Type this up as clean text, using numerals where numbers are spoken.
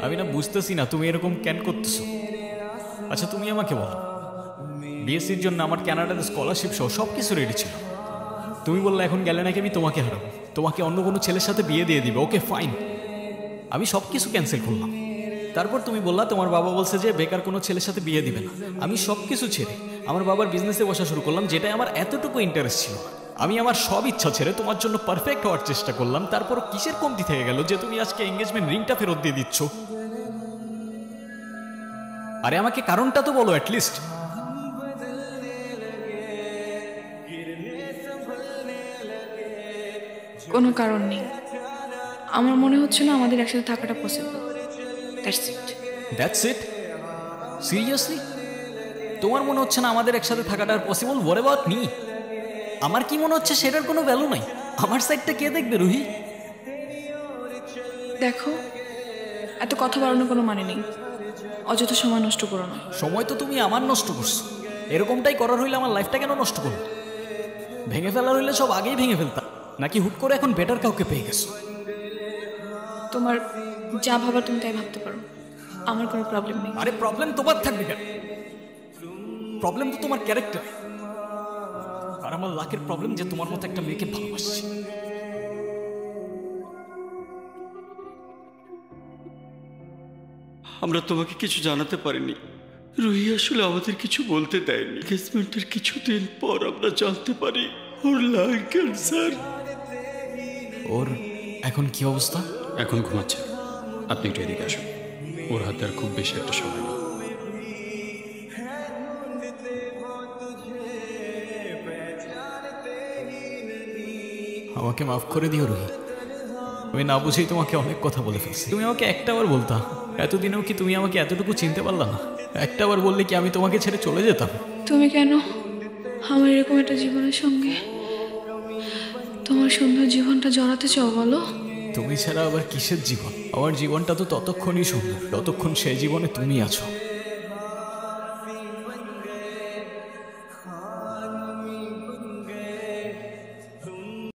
আমি না বুঝতেছি না তুমি এরকম কেন করতেছো। আচ্ছা তুমি আমাকে বলো, বিএসসির জন্য আমার কানাডাতে স্কলারশিপ সহ সবকিছু রেডি ছিল। তুমি বললে এখন গেলে নাকি আমি তোমাকে হারাবো, তোমাকে অন্য কোনো ছেলের সাথে বিয়ে দিয়ে দিবে। ওকে ফাইন, আমি সব কিছু ক্যান্সেল করলাম। তারপর তুমি বললা তোমার বাবা বলছে যে বেকার কোনো ছেলের সাথে বিয়ে দিবে না। আমি সব কিছু ছেড়ে আমার বাবার বিজনেসে বসা শুরু করলাম, যেটাই আমার এতটুকু ইন্টারেস্ট ছিল। আমি আমার সব ইচ্ছা ছেড়ে তোমার জন্য পারফেক্ট হওয়ার চেষ্টা করলাম। তারপর কিসের কমতি থেকে গেল যে তুমি আজকে এঙ্গেজমেন্ট রিংটা ফেরত দিয়ে দিচ্ছ? আরে আমাকে কারণটা তো বলো অ্যাটলিস্ট। কোনো কারণ নেই, আমার মনে হচ্ছে না আমাদের একসাথে থাকাটা পসিবল। That's it? সিরিয়াসলি তোমার মনে হচ্ছে না আমাদের একসাথে থাকাটা পসিবল? What about me? আমার কি মনে হচ্ছে সেটার কোনো ভ্যালু নাই? আমার সাইডটা কে দেখবে রুহি? দেখো, এত কথা বাড়ানোর কোনো মানে নেই, অযথা সময় নষ্ট করো না। সময় তো তুমি আমার নষ্ট করছো। এরকমটাই করার হইলে আমার লাইফটা কেন নষ্ট করো? ভেঙে ফেলার হইলে সব আগেই ভেঙে ফেলতাম, নাকি হুট করে এখন বেটার কাউকে পেয়ে গেছো? তোমার যা ভাবার তুমি তাই ভাবতে পারো, আমার কোনো প্রবলেম নেই। আরে প্রবলেম তোমার থাকবে কেন? প্রবলেম তো তোমার ক্যারেক্টার। আর আমার লাকের প্রবলেম যে তোমার মতো একটা মেয়েকে ভালোবাসছি। আমরা তোমাকে কিছু জানাতে পারিনি রুহি, আসলে আমাদের কিছু বলতে দেয়নি। এনগেজমেন্টের কিছুদিন পর আমরা জানতে পারি ওর লাং ক্যান্সার। ওর এখন কি অবস্থা? এখন ঘুমাচ্ছে। আপনি একটু এদিকে আসুন, ওর হাতে আর খুব বেশি একটা সময় নেই। আমাকে মাফ করে দিও রুহি, আমি না বুঝেই তোমাকে অনেক কথা বলে ফেলছি। তুমি আমাকে একটাবার বলতা, এতদিনেও কি তুমি আমাকে এতটুকু চিনতে পারলা না? একটাবার বললে কি আমি তোমাকে ছেড়ে চলে যেতাম? তুমি কেন আমার এরকম একটা জীবনের সঙ্গে তোমার সুন্দর জীবনটা জড়াতে চাও বলো? তুমি ছাড়া আবার কিসের জীবন? আমার জীবনটা তো ততক্ষণই সুন্দর যতক্ষণ সেই জীবনে তুমি আছো।